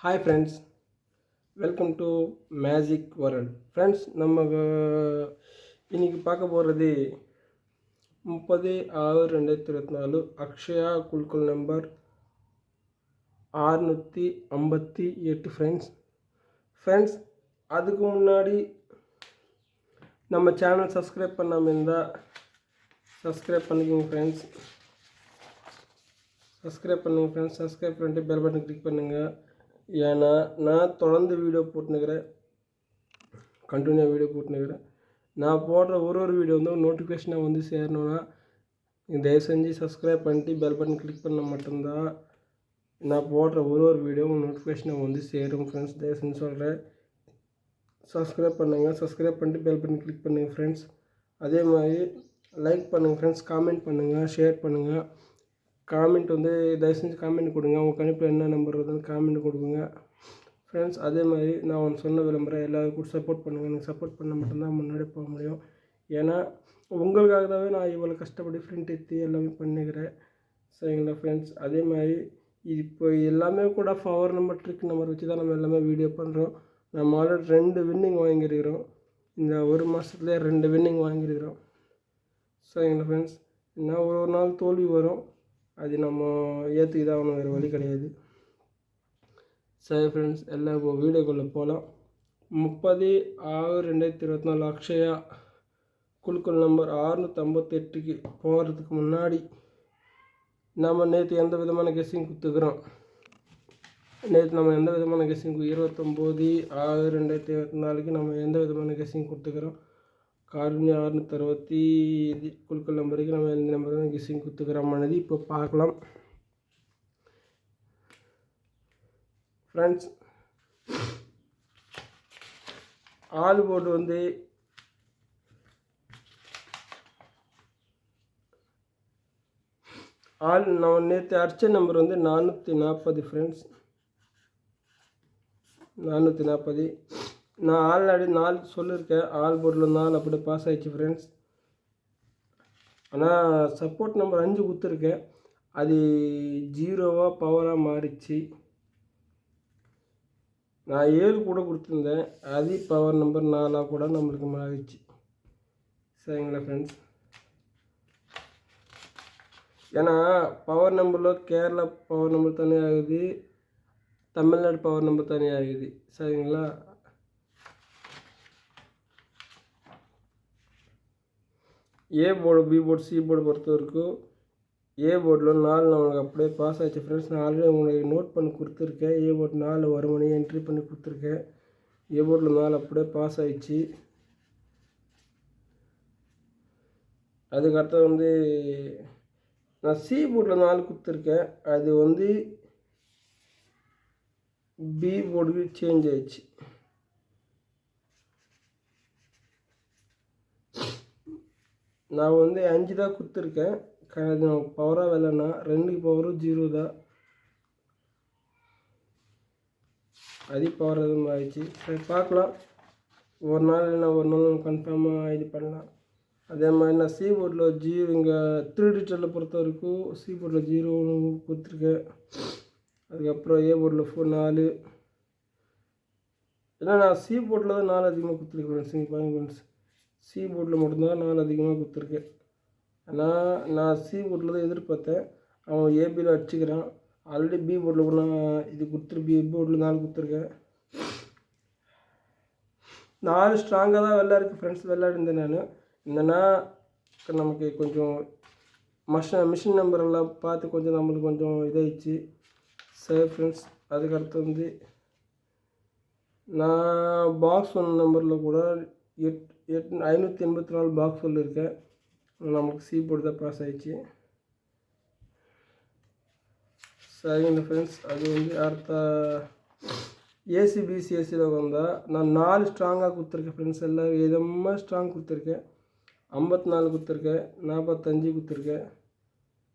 Hi friends, welcome to magic world. Friends, நம்ம இன்றைக்கி பார்க்க போகிறது 30/6/2024 அக்ஷயா குல்குல் நம்பர் 658. ஃப்ரெண்ட்ஸ், அதுக்கு முன்னாடி நம்ம சேனல் சப்ஸ்கிரைப் பண்ணாமல் இருந்தால் சப்ஸ்கிரைப் பண்ணிக்கோங்க ஃப்ரெண்ட்ஸ். சப்ஸ்கிரைப் பண்ணிட்டு பெல் பட்டன் கிளிக் பண்ணுங்கள். ஏன்னா நான் தொடர்ந்து வீடியோ போட்டுனுக்கிறேன், கண்டினியூவாக வீடியோ போட்டுனுக்கிறேன். நான் போடுற ஒரு வீடியோ வந்து நோட்டிஃபிகேஷனாக வந்து சேரணுன்னா தயவு செஞ்சு சப்ஸ்கிரைப் பண்ணிட்டு பெல் பட்டன் கிளிக் பண்ண மட்டும்தான் நான் போடுற ஒரு வீடியோவும் நோட்டிஃபிகேஷனாக வந்து சேரும். ஃப்ரெண்ட்ஸ், தயவு செஞ்சு சொல்கிறேன், சப்ஸ்கிரைப் பண்ணுங்கள். சப்ஸ்கிரைப் பண்ணிட்டு பெல் பட்டன் கிளிக் பண்ணுங்கள் ஃப்ரெண்ட்ஸ். அதே மாதிரி லைக் பண்ணுங்கள் ஃப்ரெண்ட்ஸ், காமெண்ட் பண்ணுங்கள், ஷேர் பண்ணுங்கள். காமெண்ட் வந்து தயவு செஞ்சு காமெண்ட் கொடுங்க. உங்கள் கணிப்பில் என்ன நம்பர் வருதுன்னு காமெண்ட் கொடுங்க ஃப்ரெண்ட்ஸ். அதே மாதிரி நான் ஒன்று சொன்ன விளம்பரம் எல்லாருக்கும் சப்போர்ட் பண்ணுங்கள். எனக்கு சப்போர்ட் பண்ண மட்டும்தான் முன்னாடி போக முடியும். ஏன்னா உங்களுக்காகவே நான் இவ்வளோ கஷ்டப்பட்டு ஃப்ரெண்ட் எடுத்து எல்லாமே பண்ணிக்கிறேன், சரிங்களா ஃப்ரெண்ட்ஸ். அதே மாதிரி இப்போ எல்லாமே கூட பவர் நம்பர், ட்ரிக் நம்பர் வச்சு தான் நம்ம எல்லாமே வீடியோ பண்ணுறோம். நம்ம ஆல்ரெடி 2 வின்னிங் வாங்கியிருக்கிறோம். இந்த ஒரு மாதத்துலேயே 2 வின்னிங் வாங்கியிருக்கிறோம், சரிங்களா ஃப்ரெண்ட்ஸ். இன்னும் ஒரு நாள் தோல்வி வரும், அது நம்ம ஏற்றுக்கி தான் ஒன்றும் வேறு வழி கிடையாது. சரி ஃப்ரெண்ட்ஸ், எல்லாம் இப்போ வீடியோக்குள்ளே போகலாம். 30/6/2024 அக்ஷயா குலுக்கல் நம்பர் 658க்கு போகிறதுக்கு முன்னாடி நம்ம நேற்று எந்த விதமான கெஸ்ஸிங் கொடுத்துக்கிறோம். நேற்று நம்ம எந்த விதமான கெஸ்ஸிங் 29/6/2024க்கு நம்ம எந்த விதமான கெஸ்ஸிங் கொடுத்துக்கிறோம். கார்னி 660 குழுக்கள் நம்பருக்கு நம்ம எந்த நம்பர் தான் கெஸ்ஸிங் கொடுத்துக்கிறோமானது இப்போ பார்க்கலாம் ஃப்ரெண்ட்ஸ். ஆல் போர்டு வந்து நம்ம நேற்று அடித்த நம்பர் வந்து 440 ஃப்ரெண்ட்ஸ், 440. நான் ஆல்ரெடி 4 சொல்லியிருக்கேன். ஆல் போர்டில் 4 அப்படியே பாஸ் ஆகிடுச்சு ஃப்ரெண்ட்ஸ். ஆனால் சப்போர்ட் நம்பர் 5 கொடுத்துருக்கேன், அது 0வாக பவராக மாறிச்சு. நான் 7 கூட கொடுத்துருந்தேன், அது பவர் நம்பர் 4ஆக கூட நம்மளுக்கு மாறிச்சு, சரிங்களா ஃப்ரெண்ட்ஸ். ஏன்னா பவர் நம்பரில் கேரளா பவர் நம்பர் தனியாக ஆகுது, தமிழ்நாடு பவர் நம்பர் தனியாக ஆகுது, சரிங்களா. A board, B board, C board பொறுத்த வரைக்கும் ஏ போர்டில் 4 நம்மளுக்கு அப்படியே பாஸ் ஆகிடுச்சு ஃப்ரெண்ட்ஸ். நான் ஆல்ரெடி உங்களுக்கு நோட் பண்ணி கொடுத்துருக்கேன். ஏ போர்டு 4 வருமனே என்ட்ரி பண்ணி கொடுத்துருக்கேன். ஏ போர்டில் 4 அப்படியே பாஸ் ஆகிடுச்சு. அதுக்கடுத்து வந்து நான் சி போர்டில் 4 கொடுத்துருக்கேன், அது வந்து பி போர்டுக்கு சேஞ்ச் ஆயிடுச்சு. நான் வந்து 5 தான் கொடுத்துருக்கேன், அது நான் பவராக வேலைன்னா 2க்கு பவரும் 0 தான், அது பவர் எதுவும் ஆயிடுச்சு. சரி பார்க்கலாம், ஒரு நாள் இல்லைன்னா ஒரு நாள் கன்ஃபார்மாக இது பண்ணலாம். அதே மாதிரி நான் சி போர்டில் 0 இங்கே 3 டிஜிட்டலில் பொறுத்த வரைக்கும் சி போர்டில் 0 கொடுத்துருக்கேன். அதுக்கப்புறம் ஏ போர்டில் 4, ஏன்னா நான் சி போர்டில் தான் 4 அதிகமாக கொடுத்துருக்கேன் ஃப்ரெண்ட்ஸ். இங்கே பாருங்க ஃப்ரெண்ட்ஸ், சி போர்டில் மட்டும்தான் 4 அதிகமாக கொடுத்துருக்கேன். ஆனால் நான் சி போர்டில் தான் எதிர்பார்த்தேன், அவன் ஏபியில் அடிச்சுக்கிறான். ஆல்ரெடி பி போர்டில் கூட நான் இது பி போர்டில் 4 கொடுத்துருக்கேன். 4 ஸ்ட்ராங்காக தான் இருக்குது ஃப்ரெண்ட்ஸ். விளையாடிருந்தேன் நான். என்னென்னா நமக்கு கொஞ்சம் மிஷின் நம்பரெல்லாம் பார்த்து கொஞ்சம் நம்மளுக்கு கொஞ்சம் இதாகிடுச்சு, சரி ஃப்ரெண்ட்ஸ். அதுக்கடுத்து வந்து நான் பாக்ஸ் 1 நம்பரில் கூட 584 பாக்ஸ் சொல்லியிருக்கேன், நமக்கு சி போர்டு தான் பாஸ் ஆகிடுச்சு, சரிங்க ஃப்ரெண்ட்ஸ். அது வந்து அடுத்த ஏசிபிசிஎஸ்சியில் வந்தால் நான் 4 ஸ்ட்ராங்காக கொடுத்துருக்கேன் ஃப்ரெண்ட்ஸ். எல்லாம் எதமாக ஸ்ட்ராங் கொடுத்துருக்கேன். 54 கொடுத்துருக்கேன், 45 கொடுத்துருக்கேன்,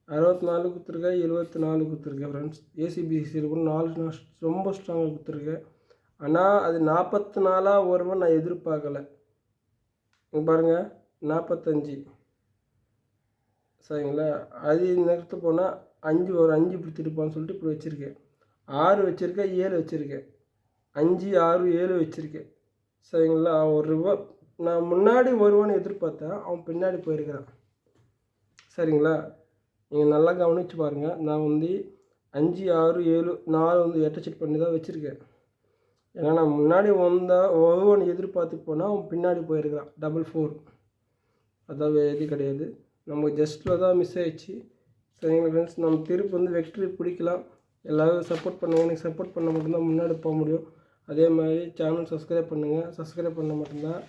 64 கொடுத்துருக்கேன், 74 கொடுத்துருக்கேன் ஃப்ரெண்ட்ஸ். ஏசிபிசியில் கூட 4 ரொம்ப ஸ்ட்ராங்காக கொடுத்துருக்கேன். ஆனால் அது 44 வரும்னு நான் எதிர்பார்க்கலை. இங்கே பாருங்கள் 45, சரிங்களா. அது நேரத்து போனால் 5 ஒரு 5 இப்படி திருப்பான்னு சொல்லிட்டு இப்படி வச்சுருக்கேன். 6 வச்சுருக்கேன், 7 வச்சுருக்கேன், 5, 6, 7 வச்சுருக்கேன். சரிங்களா? அவன் நான் முன்னாடி வருவான்னு எதிர்பார்த்தேன், அவன் பின்னாடி போயிருக்கிறான். சரிங்களா? நீங்கள் நல்லா கவனித்து பாருங்கள். நான் வந்து 5, 6, 7 4 வந்து எட்டச்செட் பண்ணி தான் வச்சுருக்கேன். ஏன்னா நான் முன்னாடி வருவான்னு எதிர்பார்த்து போனால் அவன் பின்னாடி போயிருக்கிறான். 4, 4 அதாவது எது கிடையாது, நமக்கு ஜஸ்ட்டில் தான் மிஸ் ஆகிடுச்சு. சரிங்களா ஃப்ரெண்ட்ஸ், நம்ம திருப்பி வந்து வெக்ட்ரி பிடிக்கலாம். எல்லோரும் சப்போர்ட் பண்ணுங்கள். எனக்கு சப்போர்ட் பண்ண மட்டும்தான் முன்னாடி போக முடியும். அதே மாதிரி சேனல் சப்ஸ்கிரைப் பண்ணுங்கள். சப்ஸ்கிரைப் பண்ண மட்டும்தான்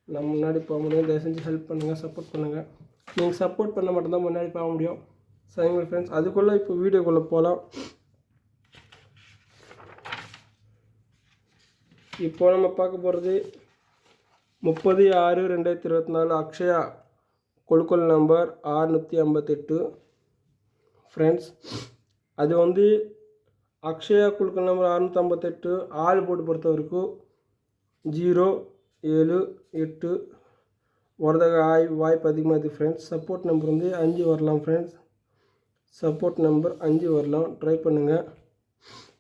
நம்ம முன்னாடி போக முடியும். தயவு செஞ்சு ஹெல்ப் பண்ணுங்கள், சப்போர்ட் பண்ணுங்கள். நீங்கள் சப்போர்ட் பண்ண மட்டும்தான் முன்னாடி போக முடியும். சரிங்களா ஃப்ரெண்ட்ஸ், அதுக்குள்ளே இப்போ வீடியோக்குள்ளே போகலாம். இப்போ நம்ம பார்க்க போகிறது 30/6/2024 அக்ஷயா கொழுக்கொள் நம்பர் 658. ஃப்ரெண்ட்ஸ், அது வந்து அக்ஷயா குழுக்கள் நம்பர் 658 ஆள் போட்டு பொறுத்த வரைக்கும் 0, 7, 8 வரதுக்கு வாய்ப்பு அதிகமாக இருக்குது ஃப்ரெண்ட்ஸ். சப்போர்ட் நம்பர் வந்து 5 வரலாம் ஃப்ரெண்ட்ஸ். சப்போர்ட் நம்பர் 5 வரலாம், ட்ரை பண்ணுங்கள்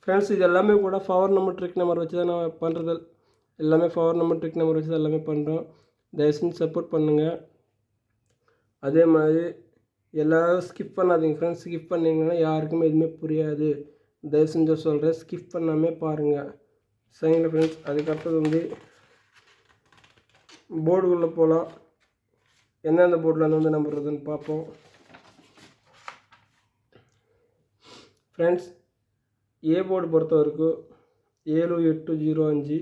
ஃப்ரெண்ட்ஸ். இது எல்லாமே கூட பவர் நம்பர் ட்ரிக் நம்பர் வச்சு தான் நான் பண்ணுறது. எல்லாமே பவர் நம்பர் ட்ரிக் நம்பர் வச்சு தான் எல்லாமே பண்ணுறோம். தயவு செஞ்சு சப்போர்ட் பண்ணுங்கள். அதே மாதிரி எல்லோரும் ஸ்கிப் பண்ணாதீங்க ஃப்ரெண்ட்ஸ். ஸ்கிப் பண்ணிங்கன்னா யாருக்குமே எதுவுமே புரியாது. தயவு செஞ்சு சொல்கிறேன், ஸ்கிப் பண்ணாமல் பாருங்கள். சரிங்களா ஃப்ரெண்ட்ஸ், அதுக்கப்புறம் வந்து போர்டுக்குள்ளே போகலாம். எந்தெந்த போர்டில் வந்து நம்பர் வருதுன்னு பார்ப்போம் ஃப்ரெண்ட்ஸ். ஏ போர்டு பொறுத்த வரைக்கும் 7805,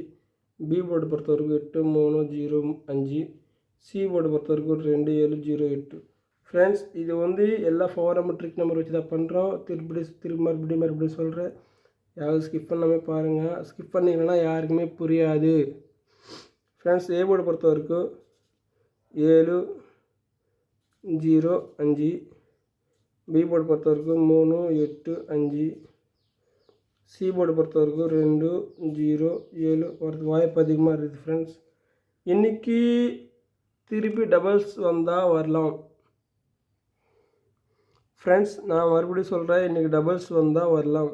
பி போர்டு பொறுத்த வரைக்கும் 8305, சி போர்டு பொறுத்த வரைக்கும் 2708. ஃப்ரெண்ட்ஸ், இது வந்து எல்லா ஃபோரமெட்ரிக் நம்பர் வச்சு தான் பண்ணுறோம். மறுபடியும் சொல்கிறேன், யாரும் ஸ்கிப் பண்ணாமல் பாருங்கள். ஸ்கிப் பண்ணிங்கன்னா யாருக்குமே புரியாது ஃப்ரெண்ட்ஸ். ஏ போர்டு பொறுத்த வரைக்கும் 705, பி போர்டு பொறுத்த வரைக்கும் 385, சி போர்டு பொறுத்த வரைக்கும் 207 வரதுக்கு வாய்ப்பு அதிகமாக இருக்குது ஃப்ரெண்ட்ஸ். இன்றைக்கி திருப்பி டபுள்ஸ் வந்தால் வரலாம் ஃப்ரெண்ட்ஸ். நான் மறுபடியும் சொல்கிறேன், இன்றைக்கி டபுள்ஸ் வந்தால் வரலாம்,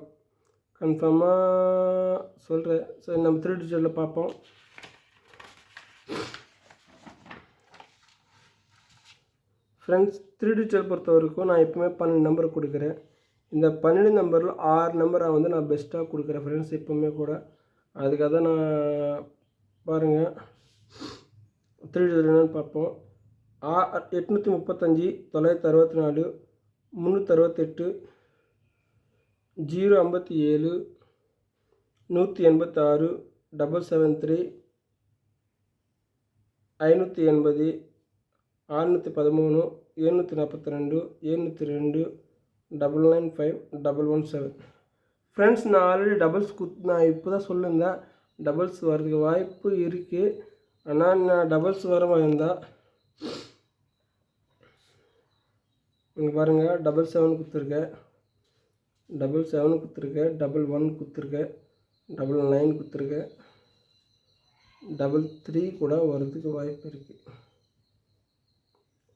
கன்ஃபார்மாக சொல்கிறேன். சரி, நம்ம 3 டிஜிட்டில் பார்ப்போம். ஃப்ரெண்ட்ஸ், 3 டிஜிட்டல் பொறுத்த வரைக்கும் நான் எப்பவுமே 12 நம்பர் கொடுக்குறேன். இந்த 12 நம்பரில் 6 நம்பரை வந்து நான் பெஸ்ட்டாக கொடுக்குறேன் ஃப்ரெண்ட்ஸ், எப்போவுமே கூட. அதுக்காக தான் நான் பாருங்கள் 3 டிஜிட்டல் என்னென்னு பார்ப்போம். 835, 964, 368, 057, 186, 773, 580, 613, 742, 702, 995, 117. ஃப்ரெண்ட்ஸ், நான் ஆல்ரெடி டபுள்ஸ் நான் இப்போ தான் சொல்லியிருந்தேன் டபுள்ஸ் வர்றதுக்கு வாய்ப்பு இருக்குது. ஆனால் நான் டபுள்ஸ் வர மாதிரி இருந்தால் இங்கே பாருங்கள், 777 கொடுத்துருக்கேன், 777 கொடுத்துருக்கேன், 11 கொடுத்துருக்கேன், 99 கொடுத்துருக்கேன், 33 கூட வர்றதுக்கு வாய்ப்பு இருக்குது.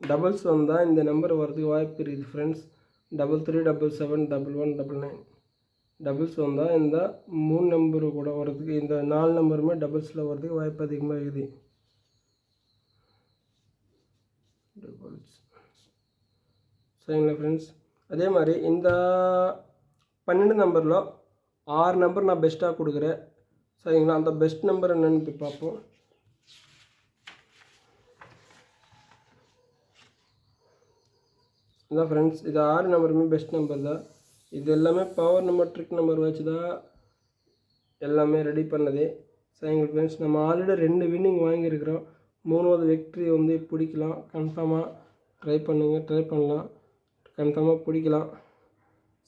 டபுள்ஸ் வந்தால் இந்த நம்பர் வர்றதுக்கு வாய்ப்பு இருக்குது ஃப்ரெண்ட்ஸ். 33, 77, 11, 99 டபுள்ஸ் வந்தால் இந்த 3 நம்பரு கூட வர்றதுக்கு, இந்த 4 நம்பருமே டபுள்ஸில் வர்றதுக்கு வாய்ப்பு அதிகமாக இருக்குது. டபுள்ஸ் சரிங்களா ஃப்ரெண்ட்ஸ். அதே மாதிரி இந்த 12 நம்பரில் 6 நம்பர் நான் பெஸ்ட்டாக கொடுக்குறேன். சரிங்களா, அந்த பெஸ்ட் நம்பர் என்னென்னு போய் பார்ப்போம். இதான் ஃப்ரெண்ட்ஸ், இது 6 நம்பருமே பெஸ்ட் நம்பர் தான். இது எல்லாமே பவர் நம்பர் ட்ரிக் நம்பர் வச்சு தான் எல்லாமே ரெடி பண்ணது. சரிங்களா ஃப்ரெண்ட்ஸ், நம்ம ஆல்ரெடி 2 வின்னிங் வாங்கியிருக்கிறோம். 3வது வெக்ட்ரி வந்து பிடிக்கலாம். கன்ஃபார்மாக ட்ரை பண்ணலாம், கன்ஃபார்மாக பிடிக்கலாம்.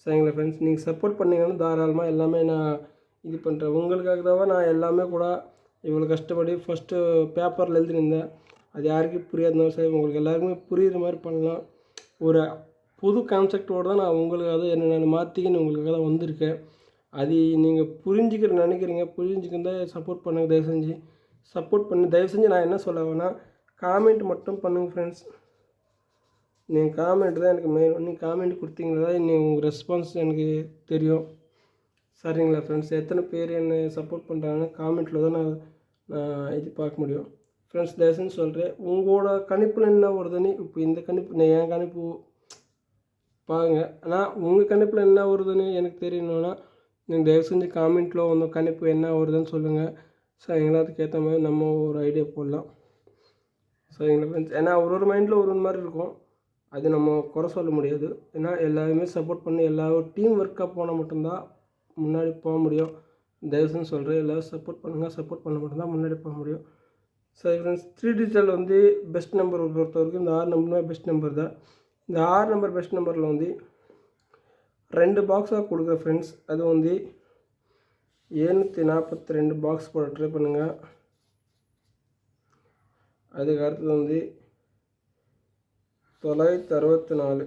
சரிங்களா ஃப்ரெண்ட்ஸ், நீங்கள் சப்போர்ட் பண்ணிங்கன்னா தாராளமாக எல்லாமே நான் இது பண்ணுறேன். உங்களுக்காக தான் நான் எல்லாமே கூட இவ்வளோ கஷ்டப்படி ஃபஸ்ட்டு பேப்பரில் எழுதிருந்தேன். அது யாருக்கும் புரியாதுனாலும் சரி, உங்களுக்கு எல்லாருக்குமே புரிகிற மாதிரி பண்ணலாம். ஒரு புது கான்செப்டோடு தான் நான் உங்களுக்காக என்ன நான் மாற்றிக்கின்னு உங்களுக்காக தான் வந்திருக்கேன். அது நீங்கள் நினைக்கிறீங்க, புரிஞ்சுக்கிட்டு சப்போர்ட் பண்ணுங்கள். தயவு செஞ்சு சப்போர்ட் பண்ணி தயவு செஞ்சு நான் என்ன சொல்ல வேணால் காமெண்ட் மட்டும் பண்ணுங்கள் ஃப்ரெண்ட்ஸ். நீங்கள் காமெண்ட் தான் எனக்கு மெயின். நீங்கள் காமெண்ட் கொடுத்தீங்கன்னா தான் உங்கள் ரெஸ்பான்ஸ் எனக்கு தெரியும். சரிங்களா ஃப்ரெண்ட்ஸ்? எத்தனை பேர் என்னை சப்போர்ட் பண்ணுறாங்கன்னு காமெண்ட்டில் தான் நான் இது பார்க்க முடியும். ஃப்ரெண்ட்ஸ் தயவுசெஞ்சு சொல்கிறேன், உங்களோட கணிப்பில் என்ன வருதுன்னு இப்போ இந்த கணிப்பு என் கணிப்பு பாருங்கள். ஆனால் உங்கள் கணிப்பில் என்ன வருதுன்னு எனக்கு தெரியணுன்னா நீங்கள் தயவு செஞ்சு காமெண்ட்டில் உங்கள் கணிப்பு என்ன வருதுன்னு சொல்லுங்கள். சரிங்களா? அதுக்கேற்ற மாதிரி நம்ம ஒரு ஐடியா போடலாம். சரிங்களா ஃப்ரெண்ட்ஸ்? ஏன்னா ஒரு மைண்டில் ஒரு மாதிரி இருக்கும், அது நம்ம குறை சொல்ல முடியாது. ஏன்னா எல்லாருமே சப்போர்ட் பண்ணி எல்லோரும் டீம் ஒர்க்காக போனால் மட்டும்தான் முன்னாடி போக முடியும். தயவு செஞ்சு சொல்கிறேன், எல்லோரும் சப்போர்ட் பண்ணுங்கள். சப்போர்ட் பண்ண மட்டும்தான் முன்னாடி போக முடியும். சரி ஃப்ரெண்ட்ஸ், 3 டிஜிட்டல் வந்து பெஸ்ட் நம்பர் பொறுத்த வரைக்கும் இந்த 6 நம்பருமே பெஸ்ட் நம்பர் தான். இந்த 6 நம்பர் பெஸ்ட் நம்பரில் வந்து 2 பாக்ஸாக கொடுக்குற ஃப்ரெண்ட்ஸ், அது வந்து 742 பாக்ஸ் போட ட்ரை பண்ணுங்கள். அதுக்கு அடுத்தது வந்து 964.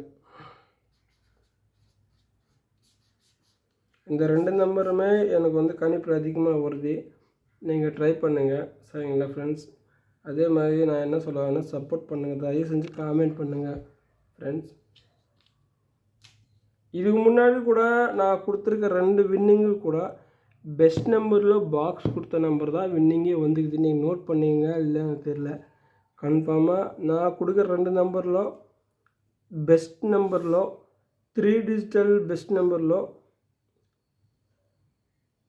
இந்த 2 நம்பருமே எனக்கு வந்து கணிப்பு அதிகமாக வருது. நீங்கள் ட்ரை பண்ணுங்கள். சரிங்களா ஃப்ரெண்ட்ஸ்? அதே மாதிரி நான் என்ன சொல்லுவேன்னா, சப்போர்ட் பண்ணுங்கள். தயவு செஞ்சு காமெண்ட் பண்ணுங்கள் ஃப்ரெண்ட்ஸ். இதுக்கு முன்னாடி கூட நான் கொடுத்துருக்க 2 வின்னிங்கு கூட பெஸ்ட் நம்பரில் பாக்ஸ் கொடுத்த நம்பர் தான் வின்னிங்கே வந்துக்குது. நீங்கள் நோட் பண்ணிங்க இல்லைன்னு தெரில. கன்ஃபார்மாக நான் கொடுக்குற 2 நம்பரில் பெஸ்ட் நம்பரில் 3 டிஜிட்டல் பெஸ்ட் நம்பரில்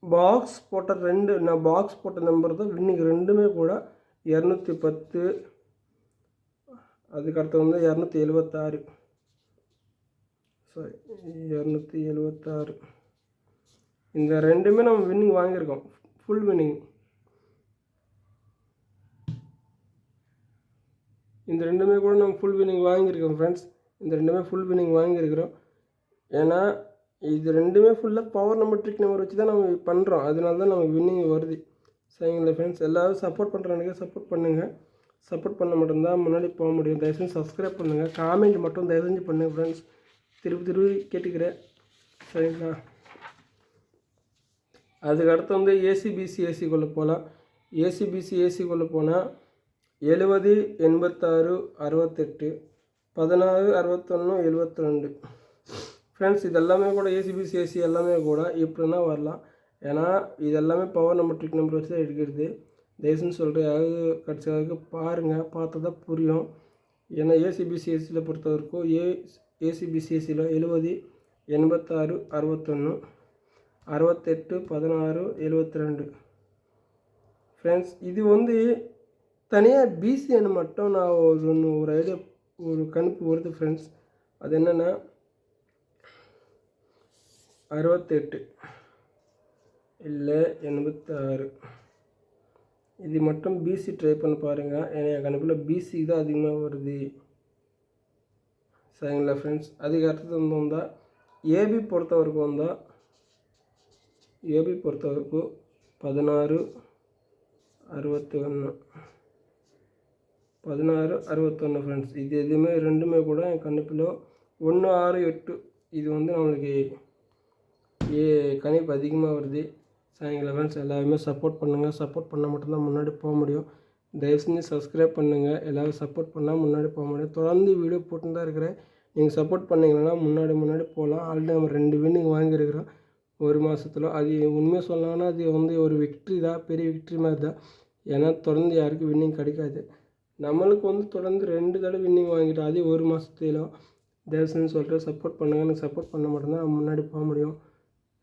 பாக்ஸ் போட்ட 2 நான் பாக்ஸ் போட்ட நம்பர் தான் வின்னிங். 2மே கூட 210, அதுக்கடுத்து வந்து 276. சாரி 276. இந்த 2மே நம்ம வின்னிங் வாங்கியிருக்கோம், ஃபுல் வின்னிங். இந்த 2மே கூட நம்ம ஃபுல் வின்னிங் வாங்கியிருக்கோம் ஃப்ரெண்ட்ஸ். இந்த 2மே ஃபுல் வின்னிங் வாங்கியிருக்கிறோம். ஏன்னா இது 2மே ஃபுல்லாக பவர் நம்பர் ட்ரிக் நம்பர் வச்சு தான் நம்ம பண்ணுறோம். அதனால தான் நமக்கு வின்னிங் வருது. சரிங்களா ஃப்ரெண்ட்ஸ்? எல்லோரும் சப்போர்ட் பண்ணுறானுங்க, சப்போர்ட் பண்ணுங்கள். சப்போர்ட் பண்ண மட்டும்தான் முன்னாடி போக முடியும். தயவுசெஞ்சு சப்ஸ்கிரைப் பண்ணுங்கள். காமெண்ட் மட்டும் தயவு செஞ்சு பண்ணுங்கள் ஃப்ரெண்ட்ஸ். திருப்பி கேட்டுக்கிறேன். சரிங்களா? அதுக்கடுத்து வந்து ஏசிபிசி ஏசிக்குள்ளே போகலாம். ஏசிபிசி ஏசிக்குள்ளே போனால் 70, 86, 68, 16, 61, 72. ஃப்ரெண்ட்ஸ் இதெல்லாமே கூட ஏசிபிசி ஏசி எல்லாமே கூட எப்படின்னா வரலாம். ஏன்னா இது எல்லாமே பவர் நம்பர் ட்ரிக் நம்பர் வச்சு தான் எடுக்கிறது. தயவுசெஞ்சு சொல்கிறேன், யாராவது கடைசி வரைக்கும் பாருங்கள், பார்த்தா தான் புரியும். ஏன்னா ஏசிபிசி ஏசியில் பொறுத்த வரைக்கும் ஏசிபிசி ஏசியில் 70, 86, 61, 68, 16, 72. ஃப்ரெண்ட்ஸ் இது வந்து தனியாக பிசிஎன் மட்டும் நான் ஒரு ஐடியா ஒரு கணிப்பு வருது ஃப்ரெண்ட்ஸ். அது என்னென்னா 68 இல்லை 86. இது மட்டும் பிசி ட்ரை பண்ணி பாருங்கள். ஏன்னா என் கணக்கில் பிசி தான் அதிகமாக வருது. சரிங்களா ஃப்ரெண்ட்ஸ்? அதுக்கு அடுத்தது வந்தால் ஏபி பொறுத்தவரைக்கும் 16, 61, 16, 61 ஃப்ரெண்ட்ஸ். இது எதுவுமே 2மே கூட என் கணிப்பில் 1, 6, 8 இது வந்து நம்மளுக்கு கணிப்பு அதிகமாக வருது. சரிங்களா ஃப்ரெண்ட்ஸ்? எல்லாருமே சப்போர்ட் பண்ணுங்கள். சப்போர்ட் பண்ணால் மட்டும்தான் முன்னாடி போக முடியும். தயவு செஞ்சு சப்ஸ்கிரைப் பண்ணுங்கள். எல்லோரும் சப்போர்ட் பண்ணால் முன்னாடி போக முடியும். தொடர்ந்து வீடியோ போட்டு தான் இருக்கிறேன். நீங்கள் சப்போர்ட் பண்ணிங்கன்னா முன்னாடி போகலாம். ஆல்ரெடி நம்ம 2 வின்னிங் வாங்கியிருக்கிறோம் ஒரு மாதத்தில். அது உண்மையாக சொல்லலாம்னா அது வந்து ஒரு விக்ட்ரி தான், பெரிய விக்ட்ரி மாதிரி தான். ஏன்னா தொடர்ந்து யாருக்கும் வின்னிங் கிடைக்காது. நம்மளுக்கு வந்து தொடர்ந்து 2 தடவை வின்னிங் வாங்கிட்டோம், அதே ஒரு மாதத்துல. தயவு செஞ்சு சொல்கிறேன், சப்போர்ட் பண்ணுங்கள். எனக்கு சப்போர்ட் பண்ண மட்டும்தான் நம்ம முன்னாடி போக முடியும்.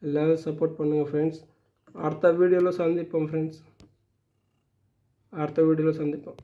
எல்லோரும் சப்போர்ட் பண்ணுங்கள் ஃப்ரெண்ட்ஸ். அடுத்த வீடியோவில் சந்திப்போம் ஃப்ரெண்ட்ஸ். அடுத்த வீடியோவில் சந்திப்போம்.